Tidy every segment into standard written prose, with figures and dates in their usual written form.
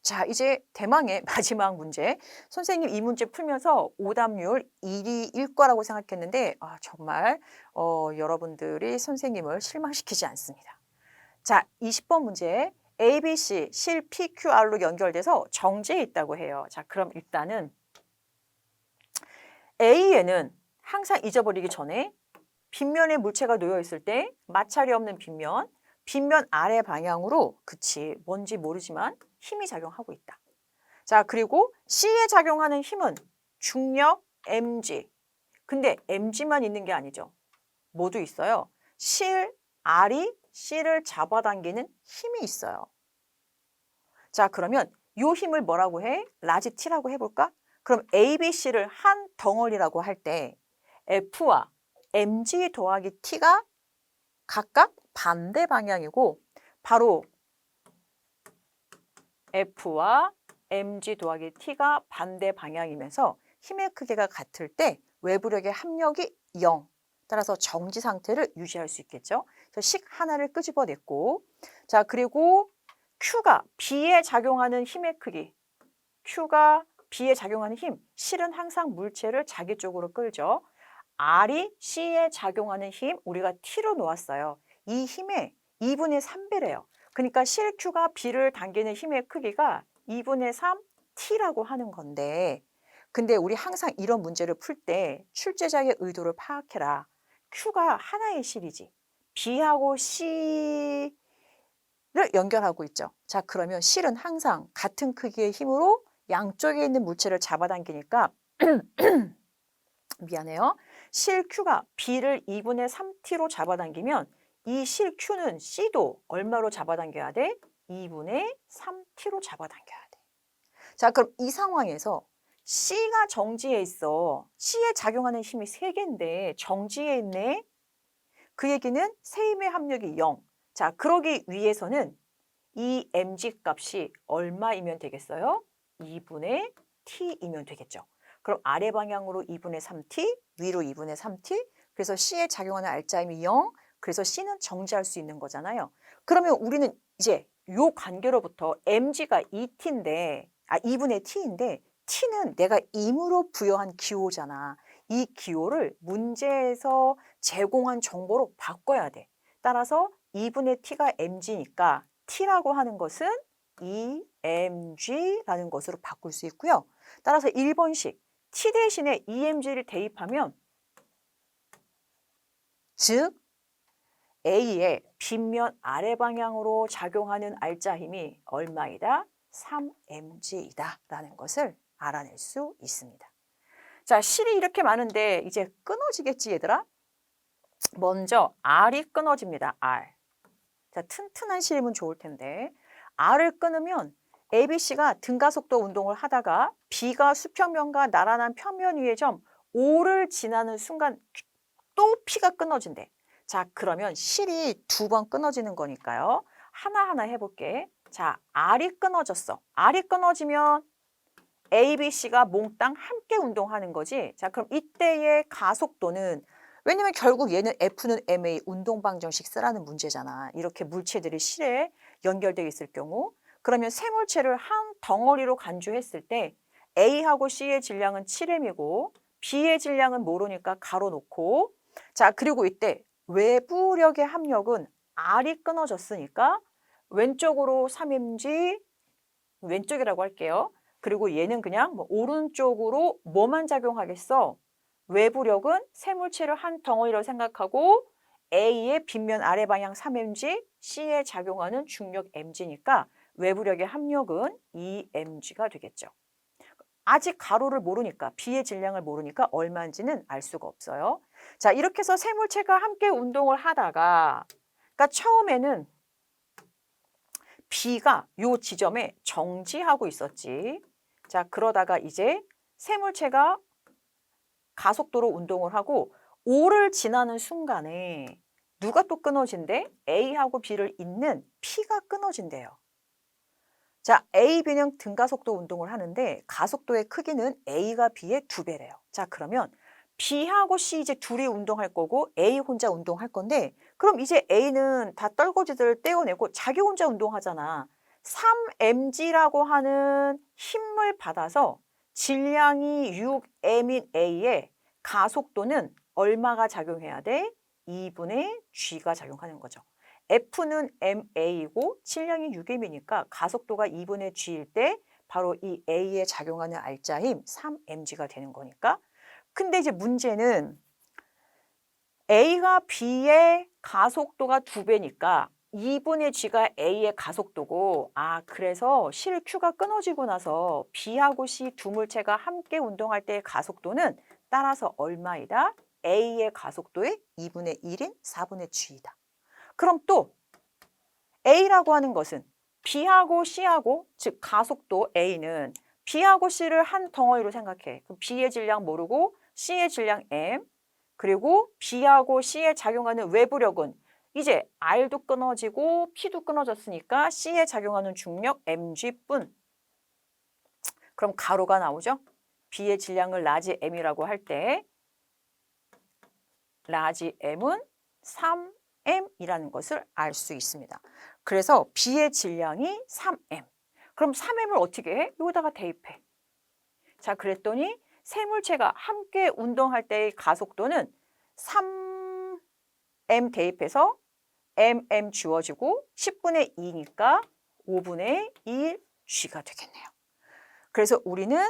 자, 이제 대망의 마지막 문제. 선생님 이 문제 풀면서 오답률 1위일 거라고 생각했는데 정말 여러분들이 선생님을 실망시키지 않습니다. 자, 20번 문제. ABC 실 PQR로 연결돼서 정지해 있다고 해요. 자, 그럼 일단은 A에는 항상 잊어버리기 전에 빗면에 물체가 놓여 있을 때 마찰이 없는 빗면, 빗면 아래 방향으로 그치 뭔지 모르지만 힘이 작용하고 있다. 자, 그리고 C에 작용하는 힘은 중력 mg. 근데 mg만 있는 게 아니죠. 모두 있어요. 실 R이 C를 잡아당기는 힘이 있어요. 자, 그러면 이 힘을 뭐라고 해? 라지 T라고 해볼까? 그럼 ABC를 한 덩어리라고 할 때 F와 mg 더하기 T가 각각 반대 방향이고 바로 F와 mg 더하기 T가 반대 방향이면서 힘의 크기가 같을 때 외부력의 합력이 0. 따라서 정지 상태를 유지할 수 있겠죠. 그래서 식 하나를 끄집어냈고 자, 그리고 Q가 B에 작용하는 힘의 크기. Q가 B에 작용하는 힘. 실은 항상 물체를 자기 쪽으로 끌죠. R이 C에 작용하는 힘 우리가 T로 놓았어요. 이 힘의 2분의 3배래요. 그러니까 실 Q가 B를 당기는 힘의 크기가 2분의 3 T라고 하는 건데 근데 우리 항상 이런 문제를 풀 때 출제자의 의도를 파악해라. Q가 하나의 실이지. B하고 C를 연결하고 있죠. 자, 그러면 실은 항상 같은 크기의 힘으로 양쪽에 있는 물체를 잡아당기니까 미안해요. 실 Q가 B를 2분의 3T로 잡아당기면 이 실 Q는 C도 얼마로 잡아당겨야 돼? 2분의 3T로 잡아당겨야 돼. 자, 그럼 이 상황에서 C가 정지해 있어. C에 작용하는 힘이 3개인데 정지해 있네. 그 얘기는 세임의 합력이 0. 자, 그러기 위해서는 이 mg 값이 얼마이면 되겠어요? 2분의 t이면 되겠죠. 그럼 아래 방향으로 2분의 3t, 위로 2분의 3t. 그래서 C에 작용하는 알짜임이 0. 그래서 C는 정지할 수 있는 거잖아요. 그러면 우리는 이제 요 관계로부터 mg가 2t인데, 2분의 t인데 t는 내가 임으로 부여한 기호잖아. 이 기호를 문제에서 제공한 정보로 바꿔야 돼. 따라서 2분의 t가 mg니까 t라고 하는 것은 EMG라는 것으로 바꿀 수 있고요. 따라서 1번식 t 대신에 EMG를 대입하면 즉 A의 빗면 아래 방향으로 작용하는 알짜 힘이 얼마이다? 3mg이다 라는 것을 알아낼 수 있습니다. 자, 실이 이렇게 많은데 이제 끊어지겠지 얘들아? 먼저 R이 끊어집니다. R. 자, 튼튼한 실이면 좋을 텐데 R을 끊으면 ABC가 등가속도 운동을 하다가 B가 수평면과 나란한 평면 위의 점 O를 지나는 순간 또 P가 끊어진대. 자, 그러면 실이 2번 끊어지는 거니까요. 하나하나 해볼게. 자, R이 끊어졌어. R이 끊어지면 ABC가 몽땅 함께 운동하는 거지. 자, 그럼 이때의 가속도는 왜냐면 결국 얘는 F는 MA 운동방정식 쓰라는 문제잖아. 이렇게 물체들이 실에 연결되어 있을 경우 그러면 세 물체를 한 덩어리로 간주했을 때 A하고 C의 질량은 7m이고 B의 질량은 모르니까 가로 놓고 자, 그리고 이때 외부력의 합력은 R이 끊어졌으니까 왼쪽으로 3mg 왼쪽이라고 할게요. 그리고 얘는 그냥 오른쪽으로 뭐만 작용하겠어? 외부력은 세 물체를 한 덩어리로 생각하고 A의 빗면 아래 방향 3mg, C에 작용하는 중력 mg니까 외부력의 합력은 2mg가 되겠죠. 아직 가로를 모르니까 B의 질량을 모르니까 얼마인지는 알 수가 없어요. 자, 이렇게 해서 세 물체가 함께 운동을 하다가 그러니까 처음에는 B가 요 지점에 정지하고 있었지. 자, 그러다가 이제 세 물체가 가속도로 운동을 하고 O를 지나는 순간에 누가 또 끊어진대? A하고 B를 잇는 P가 끊어진대요. 자, A, B는 등가속도 운동을 하는데 가속도의 크기는 A가 B의 2배래요. 자, 그러면 B하고 C 이제 둘이 운동할 거고 A 혼자 운동할 건데 그럼 이제 A는 다 떨거지들을 떼어내고 자기 혼자 운동하잖아. 3mg라고 하는 힘을 받아서 질량이 6m인 A에 가속도는 얼마가 작용해야 돼? 2분의 G가 작용하는 거죠. F는 ma이고 질량이 6m이니까 가속도가 2분의 G일 때 바로 이 A에 작용하는 알짜힘 3mg가 되는 거니까. 근데 이제 문제는 A가 B의 가속도가 2배니까 2분의 G가 A의 가속도고, 그래서 실 Q가 끊어지고 나서 B하고 C 두 물체가 함께 운동할 때의 가속도는 따라서 얼마이다? A의 가속도의 2분의 1인 4분의 G이다. 그럼 또 A라고 하는 것은 B하고 C하고, 즉 가속도 A는 B하고 C를 한 덩어리로 생각해. 그럼 B의 질량 모르고 C의 질량 M, 그리고 B하고 C에 작용하는 외부력은 이제 R도 끊어지고 P도 끊어졌으니까 C에 작용하는 중력 mg뿐. 그럼 가로가 나오죠? B의 질량을 라지 M이라고 할 때 라지 M은 3M이라는 것을 알 수 있습니다. 그래서 B의 질량이 3M. 그럼 3M을 어떻게 해? 여기다가 대입해. 자, 그랬더니 세 물체가 함께 운동할 때의 가속도는 3M 대입해서 mm 주어지고 10분의 2니까 5분의 1 G가 되겠네요. 그래서 우리는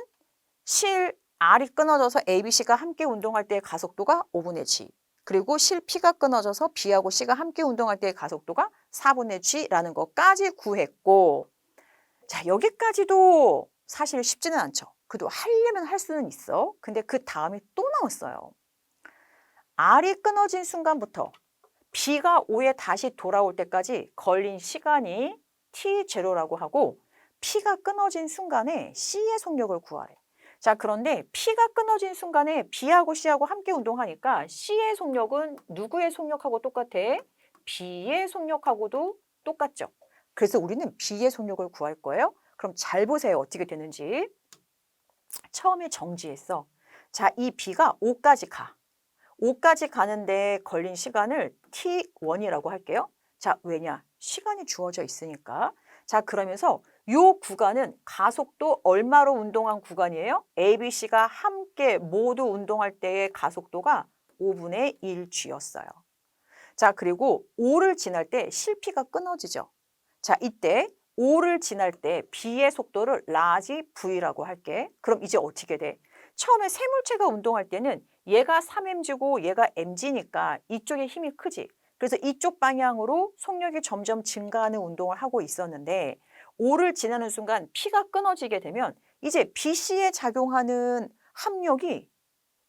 실 R이 끊어져서 ABC가 함께 운동할 때의 가속도가 5분의 G, 그리고 실 P가 끊어져서 B하고 C가 함께 운동할 때의 가속도가 4분의 G라는 것까지 구했고, 자, 여기까지도 사실 쉽지는 않죠. 그래도 하려면 할 수는 있어. 근데 그 다음에 또 나왔어요. R이 끊어진 순간부터 B가 O에 다시 돌아올 때까지 걸린 시간이 T0라고 하고, P가 끊어진 순간에 C의 속력을 구하래. 자, 그런데 P가 끊어진 순간에 B하고 C하고 함께 운동하니까 C의 속력은 누구의 속력하고 똑같아? B의 속력하고도 똑같죠. 그래서 우리는 B의 속력을 구할 거예요. 그럼 잘 보세요. 어떻게 되는지. 처음에 정지했어. 자, 이 B가 O까지 가. 5까지 가는데 걸린 시간을 T1이라고 할게요. 자, 왜냐? 시간이 주어져 있으니까. 자, 그러면서 요 구간은 가속도 얼마로 운동한 구간이에요? A, B, C가 함께 모두 운동할 때의 가속도가 5분의 1G였어요. 자, 그리고 5를 지날 때 실피가 끊어지죠. 자, 이때 5를 지날 때 B의 속도를 라지 V라고 할게. 그럼 이제 어떻게 돼? 처음에 세 물체가 운동할 때는 얘가 3mg고 얘가 mg니까 이쪽에 힘이 크지. 그래서 이쪽 방향으로 속력이 점점 증가하는 운동을 하고 있었는데 5를 지나는 순간 P가 끊어지게 되면 이제 BC에 작용하는 합력이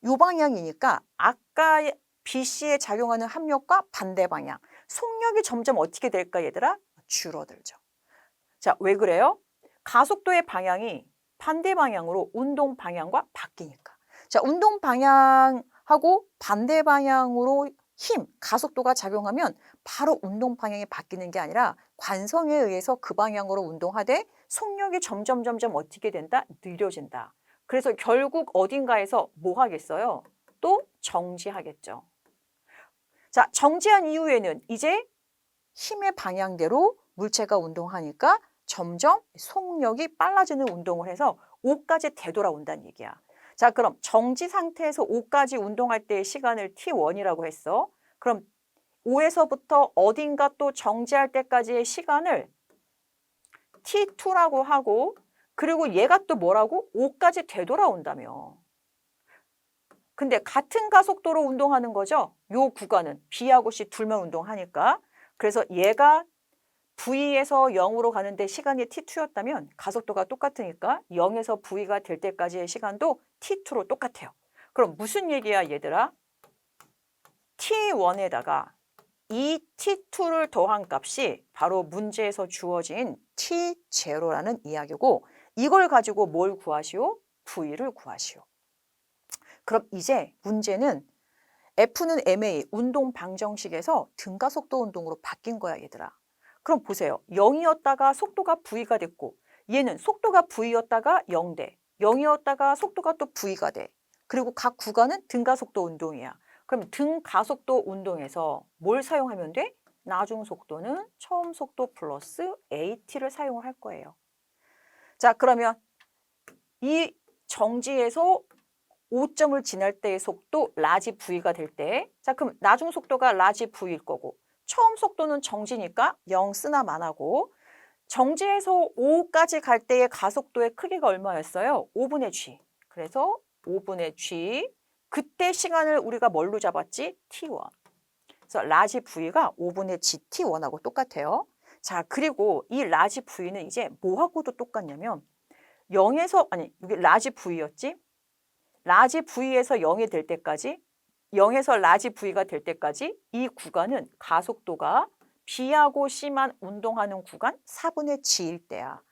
이 방향이니까 아까 BC에 작용하는 합력과 반대 방향. 속력이 점점 어떻게 될까 얘들아? 줄어들죠. 자, 왜 그래요? 가속도의 방향이 반대 방향으로 운동 방향과 바뀌니까. 자, 운동 방향하고 반대 방향으로 힘, 가속도가 작용하면 바로 운동 방향이 바뀌는 게 아니라 관성에 의해서 그 방향으로 운동하되 속력이 점점 어떻게 된다? 느려진다. 그래서 결국 어딘가에서 뭐 하겠어요? 또 정지하겠죠. 자, 정지한 이후에는 이제 힘의 방향대로 물체가 운동하니까 점점 속력이 빨라지는 운동을 해서 5까지 되돌아온다는 얘기야. 자, 그럼 정지 상태에서 5까지 운동할 때의 시간을 T1이라고 했어. 그럼 5에서부터 어딘가 또 정지할 때까지의 시간을 T2라고 하고, 그리고 얘가 또 뭐라고? 5까지 되돌아온다며. 근데 같은 가속도로 운동하는 거죠. 요 구간은 B하고 C 둘만 운동하니까. 그래서 얘가 V에서 0으로 가는데 시간이 T2였다면 가속도가 똑같으니까 0에서 V가 될 때까지의 시간도 T2로 똑같아요. 그럼 무슨 얘기야 얘들아? T1에다가 이 T2를 더한 값이 바로 문제에서 주어진 T0라는 이야기고, 이걸 가지고 뭘 구하시오? V를 구하시오. 그럼 이제 문제는 F는 MA 운동 방정식에서 등가속도 운동으로 바뀐 거야 얘들아. 그럼 보세요. 0이었다가 속도가 V가 됐고, 얘는 속도가 V였다가 0돼. 0이었다가 속도가 또 V가 돼. 그리고 각 구간은 등가속도 운동이야. 그럼 등가속도 운동에서 뭘 사용하면 돼? 나중 속도는 처음 속도 플러스 AT를 사용을 할 거예요. 자, 그러면 이 정지에서 5점을 지날 때의 속도 라지 V가 될 때, 자, 그럼 나중 속도가 라지 V일 거고, 처음 속도는 정지니까 0 쓰나만 하고, 정지에서 5까지 갈 때의 가속도의 크기가 얼마였어요? 5분의 G. 그래서 5분의 G. 그때 시간을 우리가 뭘로 잡았지? T1. 그래서 라지 V가 5분의 GT1하고 똑같아요. 자, 그리고 이 라지 V는 이제 뭐하고도 똑같냐면 0에서, 아니, 이게 라지 V였지? 라지 V에서 0이 될 때까지, 0에서 라지 V가 될 때까지 이 구간은 가속도가 B하고 C만 운동하는 구간 4분의 G일 때야.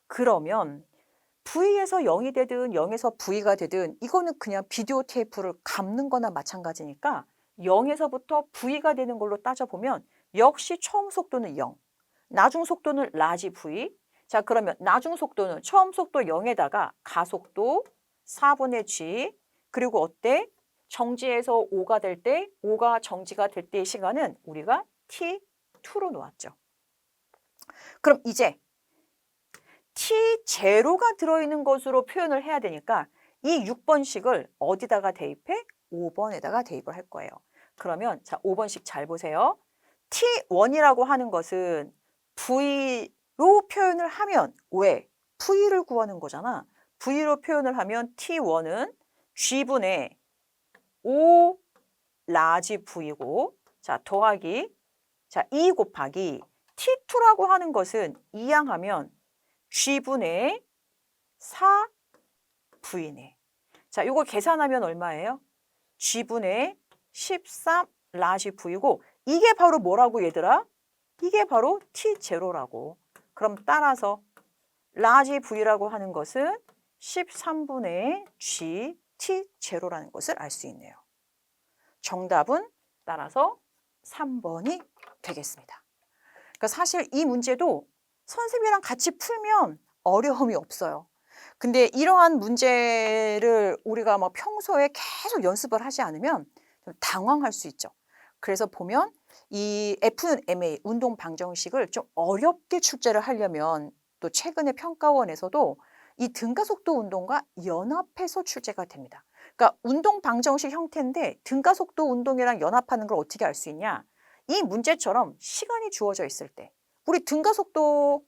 그러면 V에서 0이 되든 0에서 V가 되든 이거는 그냥 비디오 테이프를 감는 거나 마찬가지니까 0에서부터 V가 되는 걸로 따져보면 역시 처음 속도는 0, 나중 속도는 라지 V. 자, 그러면 나중 속도는 처음 속도 0에다가 가속도 4분의 G, 그리고 어때? 정지에서 5가 될 때, 5가 정지가 될 때의 시간은 우리가 T2로 놓았죠. 그럼 이제 T0가 들어있는 것으로 표현을 해야 되니까 이 6번식을 어디다가 대입해? 5번에다가 대입을 할 거예요. 그러면 자, 5번식 잘 보세요. T1이라고 하는 것은 V로 표현을 하면 왜? V를 구하는 거잖아. V로 표현을 하면 T1은 G분의 5 라지 V고, 자, 더하기, 자, 2 곱하기 T2라고 하는 것은 이항하면 G분의 4V네. 자, 요거 계산하면 얼마예요? G분의 13 라지 V고, 이게 바로 뭐라고 얘들아? 이게 바로 T0라고. 그럼 따라서 라지 V라고 하는 것은 13분의 G T0라는 것을 알 수 있네요. 정답은 따라서 3번이 되겠습니다. 그러니까 사실 이 문제도 선생님이랑 같이 풀면 어려움이 없어요. 근데 이러한 문제를 우리가 뭐 평소에 계속 연습을 하지 않으면 좀 당황할 수 있죠. 그래서 보면 이 F는 MA, 운동 방정식을 좀 어렵게 출제를 하려면 또 최근에 평가원에서도 이 등가속도 운동과 연합해서 출제가 됩니다. 그러니까 운동 방정식 형태인데 등가속도 운동이랑 연합하는 걸 어떻게 알 수 있냐? 이 문제처럼 시간이 주어져 있을 때 우리 등가속도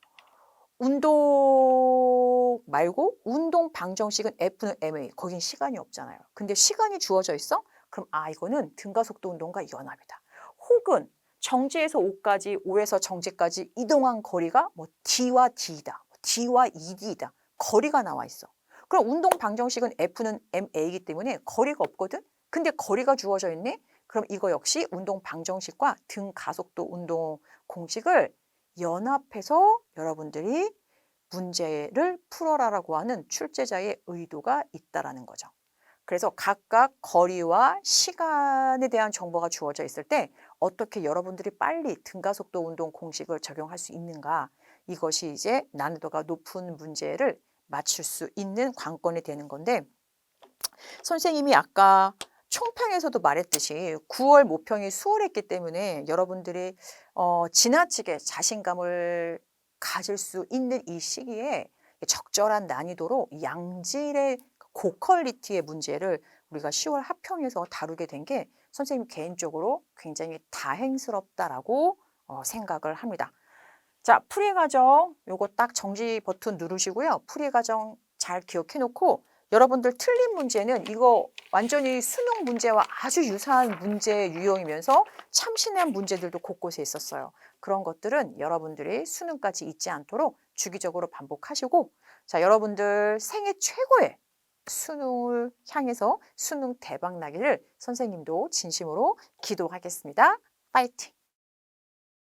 운동 말고 운동 방정식은 F는 MA, 거긴 시간이 없잖아요. 근데 시간이 주어져 있어? 그럼 이거는 등가속도 운동과 연합이다. 혹은 정지에서 5까지, 5에서 정지까지 이동한 거리가 뭐 D와 D이다, D와 ED이다. 거리가 나와 있어. 그럼 운동 방정식은 F는 MA이기 때문에 거리가 없거든? 근데 거리가 주어져 있네? 그럼 이거 역시 운동 방정식과 등가속도 운동 공식을 연합해서 여러분들이 문제를 풀어라라고 하는 출제자의 의도가 있다라는 거죠. 그래서 각각 거리와 시간에 대한 정보가 주어져 있을 때 어떻게 여러분들이 빨리 등가속도 운동 공식을 적용할 수 있는가, 이것이 이제 난이도가 높은 문제를 맞출 수 있는 관건이 되는 건데, 선생님이 아까 총평에서도 말했듯이 9월 모평이 수월했기 때문에 여러분들이 지나치게 자신감을 가질 수 있는 이 시기에 적절한 난이도로 양질의 고퀄리티의 문제를 우리가 10월 합평에서 다루게 된 게 선생님 개인적으로 굉장히 다행스럽다라고 생각을 합니다. 자, 풀이 과정 요거 딱 정지 버튼 누르시고요. 풀이 과정 잘 기억해 놓고 여러분들 틀린 문제는 이거 완전히 수능 문제와 아주 유사한 문제 유형이면서 참신한 문제들도 곳곳에 있었어요. 그런 것들은 여러분들이 수능까지 잊지 않도록 주기적으로 반복하시고, 자, 여러분들 생애 최고의 수능을 향해서 수능 대박 나기를 선생님도 진심으로 기도하겠습니다. 파이팅!